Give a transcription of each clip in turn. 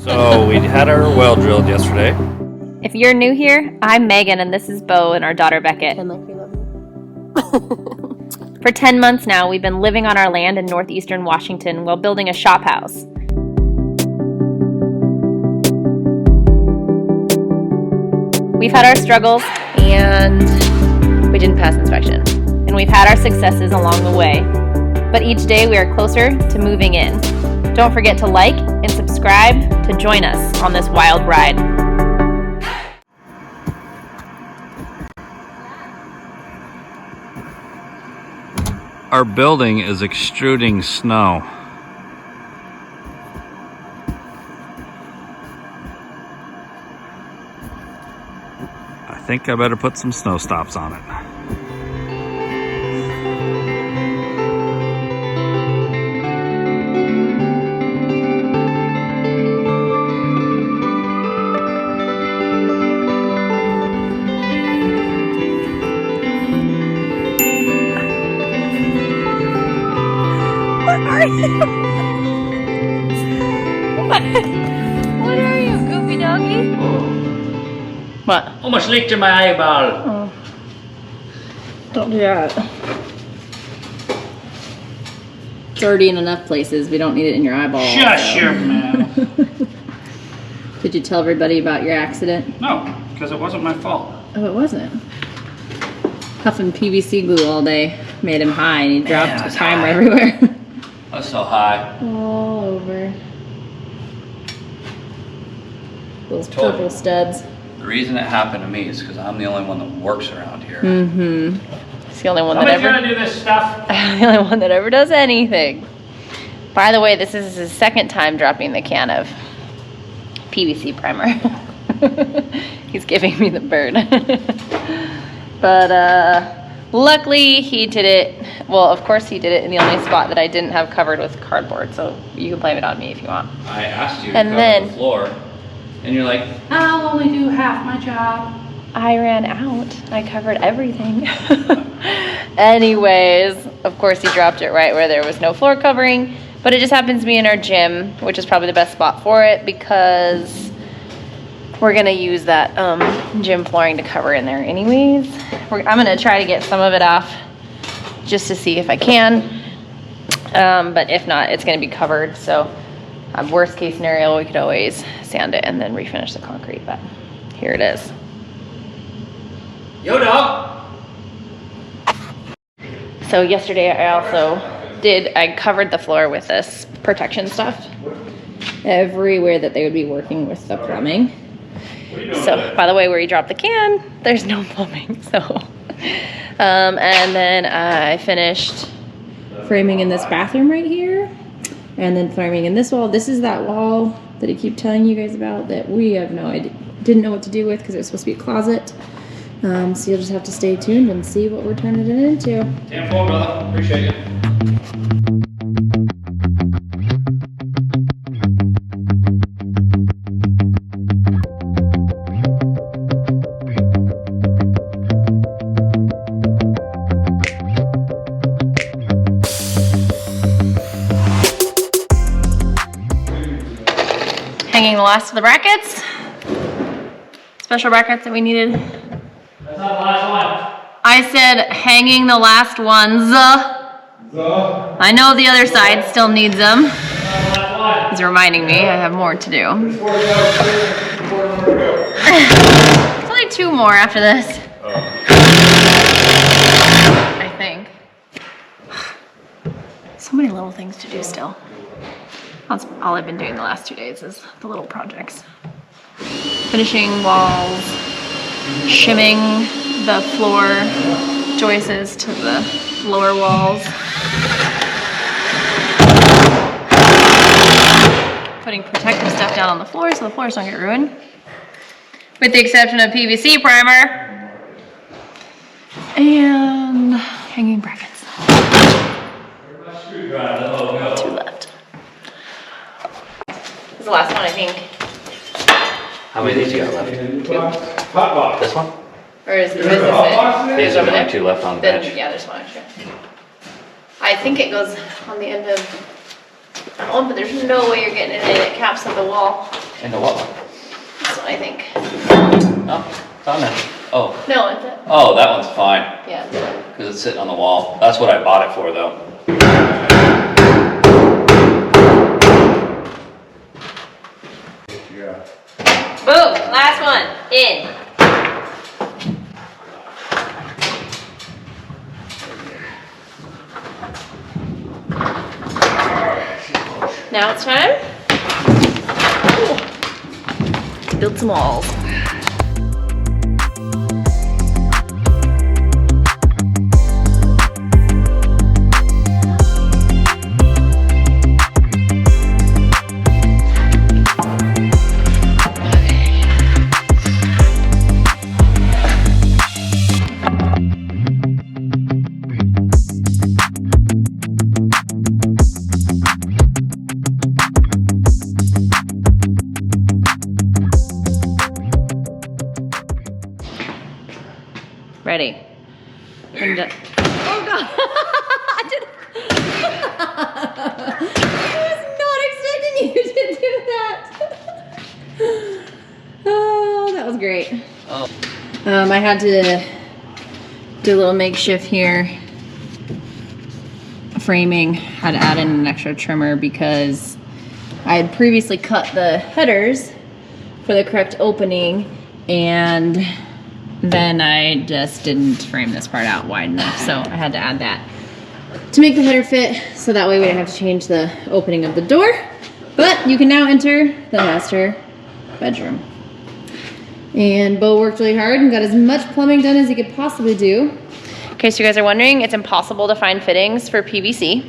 So we had our well drilled yesterday. If you're new here, I'm Megan and this is Beau and our daughter Beckett. For 10 months now, we've been living on our land in northeastern Washington while building a shop house. We've had our struggles and we didn't pass inspection. And we've had our successes along the way. But each day we are closer to moving in. Don't forget to like and subscribe to join us on this wild ride. Our building is extruding snow. I think I better put some snow stops on it. What are you, goofy doggy? What? Almost leaked in my eyeball. Oh. Don't do that. It's already in enough places. We don't need it in your eyeball. Shush your mouth. Did you tell everybody about your accident? No, because it wasn't my fault. Oh, it wasn't. Huffing PVC glue all day made him high and he dropped that's timer high. everywhere. That's so high. All over. Those Told purple you. studs. The reason it happened to me is because I'm the only one that works around here. Mm-hmm. It's the only one Somebody's that gonna do this stuff. the only one that ever does anything. By the way, this is his second time dropping the can of PVC primer. He's giving me the bird. But luckily he did it. Well, of course he did it in the only spot that I didn't have covered with cardboard. So you can blame it on me if you want. I asked you And to cover then- the floor, and you're like, I'll only do half my job. I ran out. I covered everything. Anyways, of course he dropped it right where there was no floor covering, but it just happens to be in our gym, which is probably the best spot for it because we're gonna use that gym flooring to cover in there anyways. I'm gonna try to get some of it off just to see if I can, but if not, it's gonna be covered. So worst case scenario, we could always sand it and then refinish the concrete, but here it is. Yo, dog. So yesterday I covered the floor with this protection stuff everywhere that they would be working with the plumbing. So by the way, where you drop the can, there's no plumbing. So, and then I finished framing in this bathroom right here and then framing in this wall. This is that wall that I keep telling you guys about that we have no idea, didn't know what to do with because it was supposed to be a closet. So you'll just have to stay tuned and see what we're turning it into. 10-4, brother. Appreciate you. Hanging the last of the brackets. Special brackets that we needed. That's not the last one. I said hanging the last ones. I know the other side still needs them. That's not the last one. He's reminding me I have more to do. There's only 2 more after this. I think. So many little things to do still. That's all I've been doing the last 2 days is the little projects. Finishing walls, shimming the floor joists to the lower walls. Putting protective stuff down on the floor so the floors don't get ruined. With the exception of PVC primer. And hanging brackets. 2 left. This is the last one, I think. How many of these you got left? 2. This one? Or is this it? These are the only 2 left on the Then, bench. yeah, there's 1 extra. I think it goes on the end of that one, but there's no way you're getting it in. It caps at the wall. Into what? This one, I think. No, it's on there. Oh. No, it's it. Oh, that one's fine. Yeah. Because it's sitting on the wall. That's what I bought it for, though. Yeah. Boom, last one, in. Now it's time to build some walls. Ready. And, oh God! I did. I was not expecting you to do that. Oh, that was great. Oh. I had to do a little makeshift here. Framing, had to add in an extra trimmer because I had previously cut the headers for the correct opening, and then I just didn't frame this part out wide enough, so I had to add that to make the header fit, so that way we didn't have to change the opening of the door. But you can now enter the master bedroom. And Beau worked really hard and got as much plumbing done as he could possibly do. In case you guys are wondering, it's impossible to find fittings for PVC.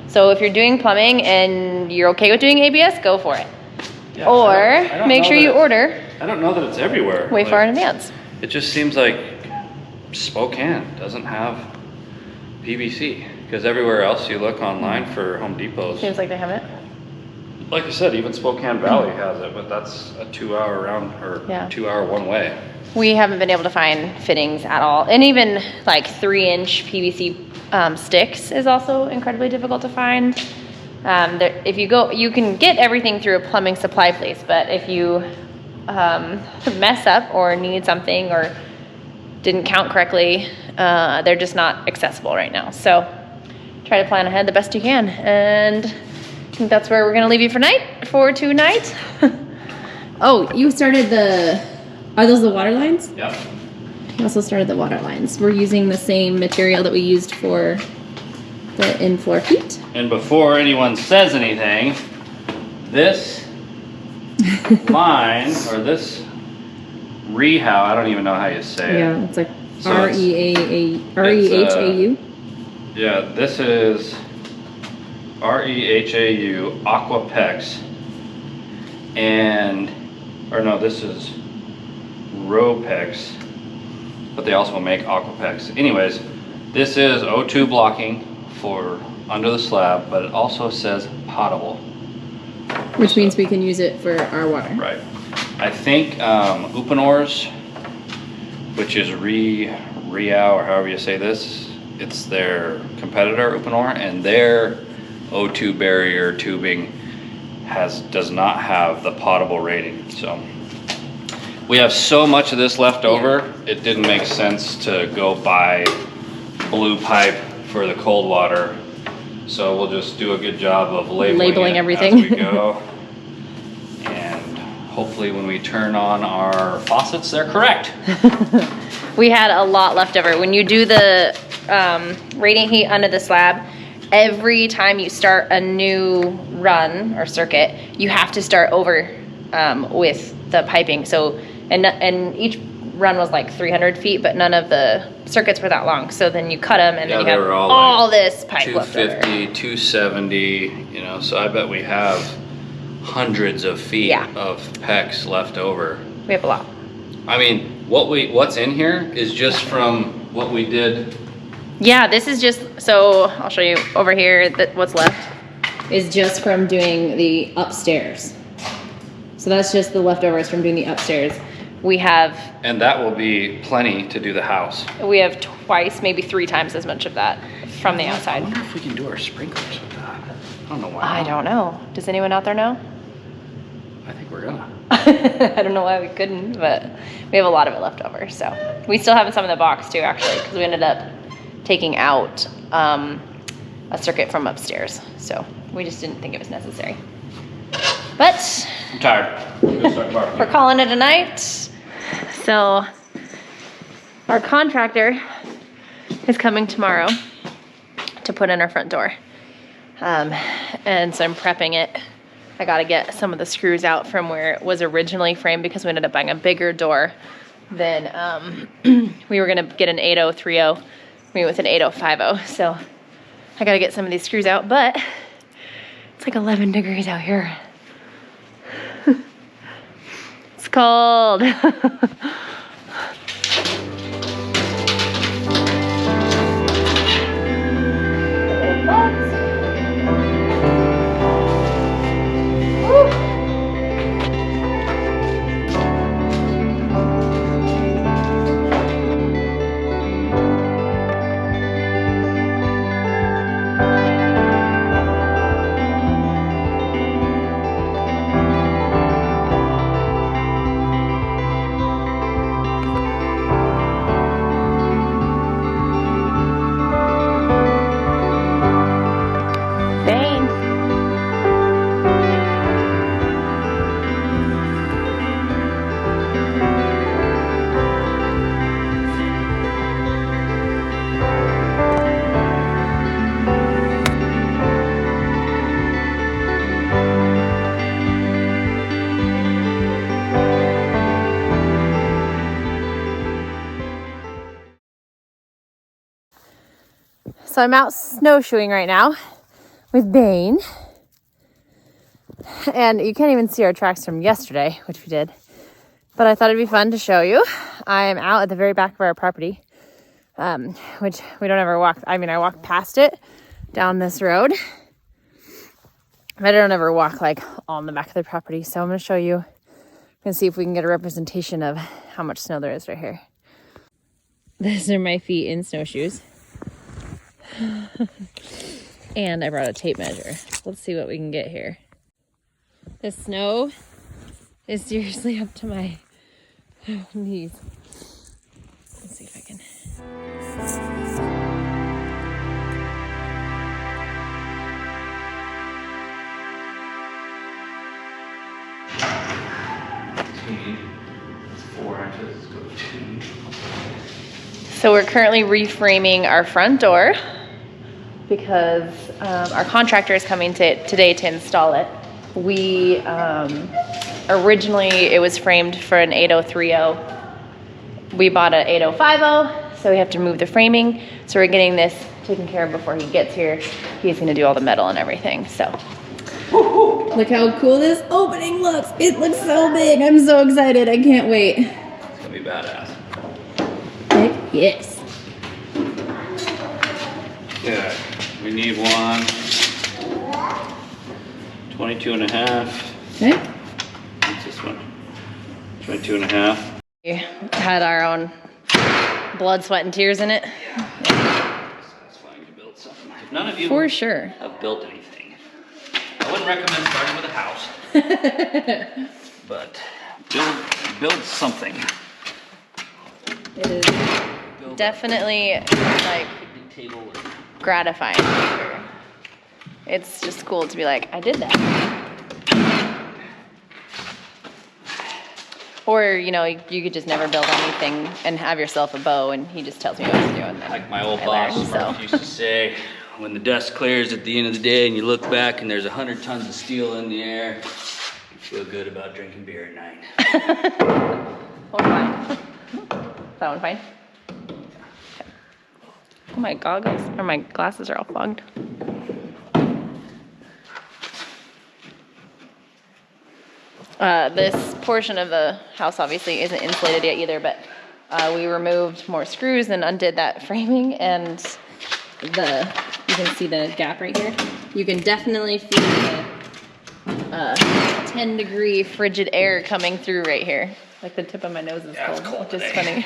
So if you're doing plumbing and you're okay with doing ABS, go for it. Yeah, or I don't make know sure you that- order I don't know that it's everywhere. way far in advance. It just seems like Spokane doesn't have PVC. Because everywhere else you look online for Home Depots, Seems like they have it. like I said, even Spokane Valley has it, but that's a 2-hour round, or Yeah. 2-hour one way. We haven't been able to find fittings at all. And even like 3-inch PVC sticks is also incredibly difficult to find. If you go, you can get everything through a plumbing supply place, but if you mess up or need something or didn't count correctly, they're just not accessible right now. So try to plan ahead the best you can. And I think that's where we're gonna leave you for tonight. Oh, you started are those the water lines? Yep. We also started the water lines. We're using the same material that we used for the in-floor heat. And before anyone says anything, this line, or this rehau, I don't even know how you say it. Yeah, it's like So it's- R-E-H-A-U. Yeah, this is REHAU Aquapex. Or no, this is Ropex, but they also make Aquapex. Anyways, this is O2 blocking for under the slab, but it also says potable. Which means we can use it for our water. Right. I think Upanor's, which is Riau, or however you say this, it's their competitor, Upanor, and their O2 barrier tubing does not have the potable rating. So we have so much of this left over, it didn't make sense to go buy blue pipe for the cold water. So we'll just do a good job of labeling everything as we go. And hopefully when we turn on our faucets, they're correct. We had a lot left over. When you do the radiant heat under the slab, every time you start a new run or circuit, you have to start over with the piping. So, and each run was like 300 feet, but none of the circuits were that long. So then you cut them, and then you have all like this pipe left over. 250, 270, you know, so I bet we have hundreds of feet of PEX left over. We have a lot. I mean, what's in here is just from what we did. Yeah, this is just, so I'll show you over here that what's left is just from doing the upstairs. So that's just the leftovers from doing the upstairs. We have, And that will be plenty to do the house. we have twice, maybe 3 times as much of that from the outside. I wonder if we can do our sprinklers with that. I don't know why. I don't know. Does anyone out there know? I think we're gonna. I don't know why we couldn't, but we have a lot of it left over. So we still have some in the box too, actually, because we ended up taking out a circuit from upstairs. So we just didn't think it was necessary. But I'm tired. we're calling it a night. So our contractor is coming tomorrow to put in our front door. And so I'm prepping it. I gotta get some of the screws out from where it was originally framed because we ended up buying a bigger door than we were gonna get an 8030. We went with an 8050. So I gotta get some of these screws out, but it's like 11 degrees out here. It's cold. So I'm out snowshoeing right now with Bane. And you can't even see our tracks from yesterday, which we did. But I thought it'd be fun to show you. I am out at the very back of our property, which we don't ever walk. I mean, I walk past it down this road, but I don't ever walk like on the back of the property. So I'm going to show you and see if we can get a representation of how much snow there is right here. These are my feet in snowshoes. And I brought a tape measure. Let's see what we can get here. The snow is seriously up to my knees. Let's see if I can. So we're currently reframing our front door because our contractor is coming today to install it. We originally it was framed for an 8030. We bought an 8050, so we have to move the framing. So we're getting this taken care of before he gets here. He's going to do all the metal and everything. So look how cool this opening looks. It looks so big. I'm so excited. I can't wait. It's gonna be badass. Heck yes. Yeah, we need one 22 and a half. Okay. What's this one? 22 and a half. We had our own blood, sweat, and tears in it. It's satisfying to build something. If none of you For sure. have built anything, I wouldn't recommend starting with a house. But build something. It is definitely like gratifying. For sure. It's just cool to be like, I did that. Or, you know, you could just never build anything and have yourself a Beau and he just tells me what to do. And then Like my old I boss learn, Murph used to say, when the dust clears at the end of the day and you look back and there's 100 tons of steel in the air, you feel good about drinking beer at night. Oh, fine. That one fine? Okay. Oh, my goggles, or my glasses are all fogged. This portion of the house obviously isn't insulated yet either, but we removed more screws and undid that framing, and you can see the gap right here. You can definitely feel the 10-degree frigid air coming through right here. Like the tip of my nose is cold, which is funny.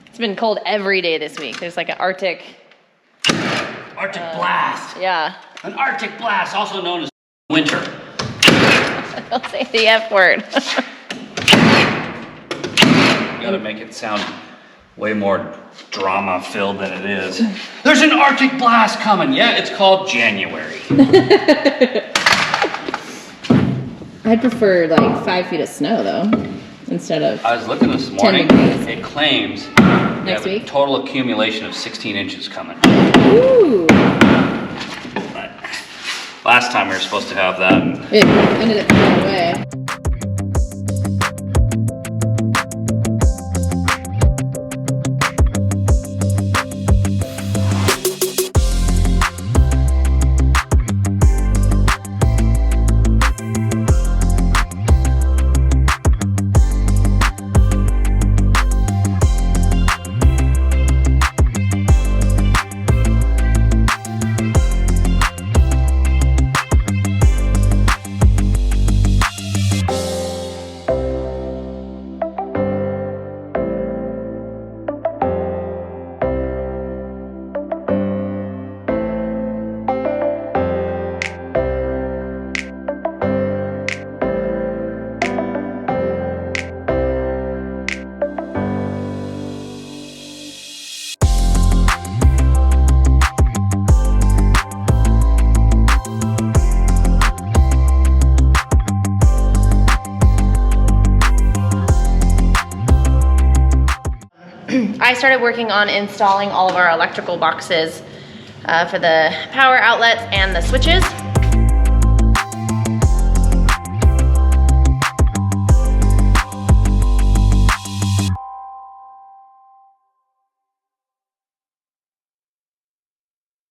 It's been cold every day this week. There's like an Arctic Arctic blast. Yeah. An Arctic blast, also known as winter. Don't say the F word. You gotta make it sound way more drama filled than it is. There's an Arctic blast coming. Yeah, it's called January. I'd prefer like 5 feet of snow though, instead of. I was looking this morning. degrees. It claims Next we have week? a total accumulation of 16 inches coming. Ooh. But last time we were supposed to have that. It ended up going away. I started working on installing all of our electrical boxes for the power outlets and the switches.